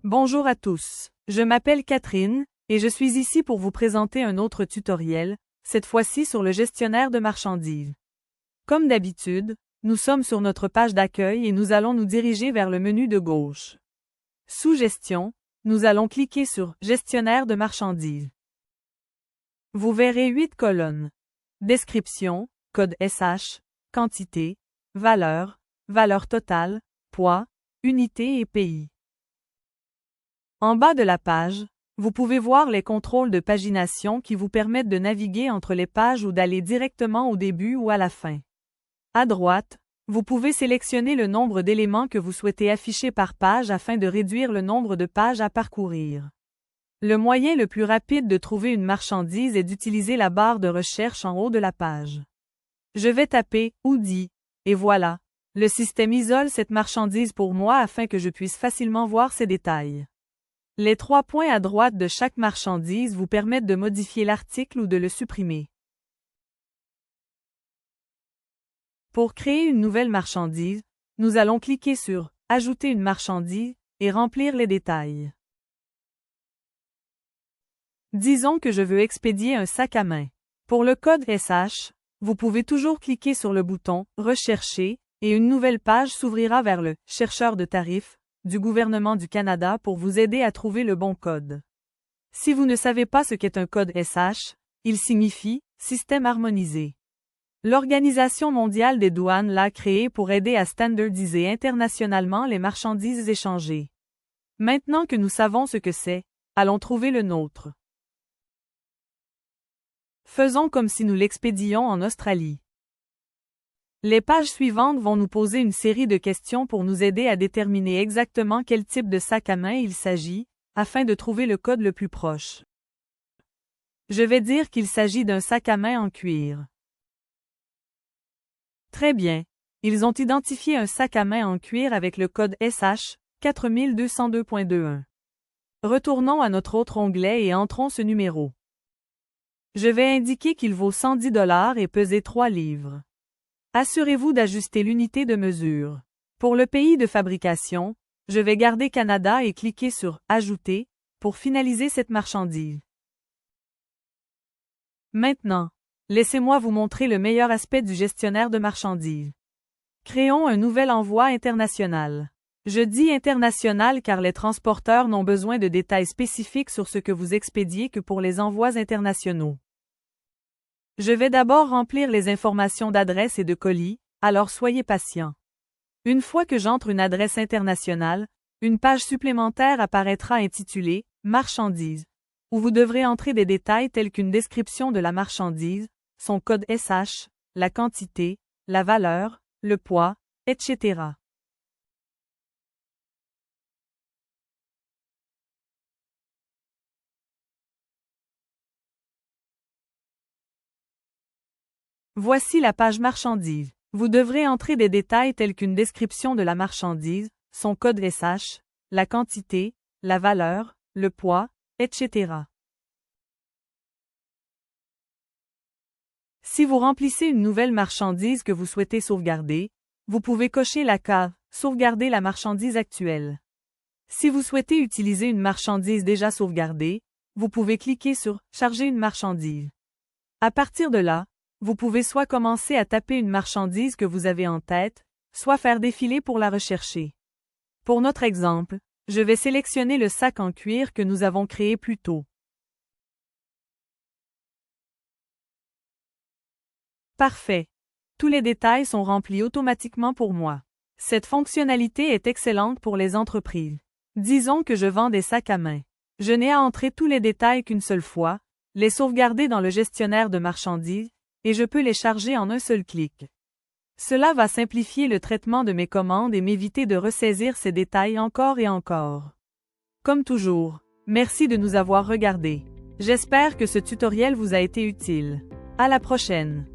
Bonjour à tous. Je m'appelle Catherine, et je suis ici pour vous présenter un autre tutoriel, cette fois-ci sur le gestionnaire de marchandises. Comme d'habitude, nous sommes sur notre page d'accueil et nous allons nous diriger vers le menu de gauche. Sous Gestion, nous allons cliquer sur Gestionnaire de marchandises. Vous verrez 8 colonnes. Description, code SH, quantité, valeur, valeur totale, poids, unité et pays. En bas de la page, vous pouvez voir les contrôles de pagination qui vous permettent de naviguer entre les pages ou d'aller directement au début ou à la fin. À droite, vous pouvez sélectionner le nombre d'éléments que vous souhaitez afficher par page afin de réduire le nombre de pages à parcourir. Le moyen le plus rapide de trouver une marchandise est d'utiliser la barre de recherche en haut de la page. Je vais taper « Hoodie » et voilà, le système isole cette marchandise pour moi afin que je puisse facilement voir ses détails. Les 3 points à droite de chaque marchandise vous permettent de modifier l'article ou de le supprimer. Pour créer une nouvelle marchandise, nous allons cliquer sur « Ajouter une marchandise » et remplir les détails. Disons que je veux expédier un sac à main. Pour le code SH, vous pouvez toujours cliquer sur le bouton « Rechercher » et une nouvelle page s'ouvrira vers le « Chercheur de tarifs » du gouvernement du Canada pour vous aider à trouver le bon code. Si vous ne savez pas ce qu'est un code SH, il signifie « Système harmonisé ». L'Organisation mondiale des douanes l'a créé pour aider à standardiser internationalement les marchandises échangées. Maintenant que nous savons ce que c'est, allons trouver le nôtre. Faisons comme si nous l'expédions en Australie. Les pages suivantes vont nous poser une série de questions pour nous aider à déterminer exactement quel type de sac à main il s'agit, afin de trouver le code le plus proche. Je vais dire qu'il s'agit d'un sac à main en cuir. Très bien. Ils ont identifié un sac à main en cuir avec le code SH 4202.21. Retournons à notre autre onglet et entrons ce numéro. Je vais indiquer qu'il vaut 110 $ et peser 3 livres. Assurez-vous d'ajuster l'unité de mesure. Pour le pays de fabrication, je vais garder Canada et cliquer sur « Ajouter » pour finaliser cette marchandise. Maintenant, laissez-moi vous montrer le meilleur aspect du gestionnaire de marchandises. Créons un nouvel envoi international. Je dis international car les transporteurs n'ont besoin de détails spécifiques sur ce que vous expédiez que pour les envois internationaux. Je vais d'abord remplir les informations d'adresse et de colis, alors soyez patient. Une fois que j'entre une adresse internationale, une page supplémentaire apparaîtra intitulée « Marchandise », où vous devrez entrer des détails tels qu'une description de la marchandise, son code SH, la quantité, la valeur, le poids, etc. Voici la page marchandise. Vous devrez entrer des détails tels qu'une description de la marchandise, son code SH, la quantité, la valeur, le poids, etc. Si vous remplissez une nouvelle marchandise que vous souhaitez sauvegarder, vous pouvez cocher la case « Sauvegarder la marchandise actuelle ». Si vous souhaitez utiliser une marchandise déjà sauvegardée, vous pouvez cliquer sur « Charger une marchandise ». À partir de là, vous pouvez soit commencer à taper une marchandise que vous avez en tête, soit faire défiler pour la rechercher. Pour notre exemple, je vais sélectionner le sac en cuir que nous avons créé plus tôt. Parfait. Tous les détails sont remplis automatiquement pour moi. Cette fonctionnalité est excellente pour les entreprises. Disons que je vends des sacs à main. Je n'ai à entrer tous les détails qu'une seule fois, les sauvegarder dans le gestionnaire de marchandises, et je peux les charger en un seul clic. Cela va simplifier le traitement de mes commandes et m'éviter de ressaisir ces détails encore et encore. Comme toujours, merci de nous avoir regardés. J'espère que ce tutoriel vous a été utile. À la prochaine!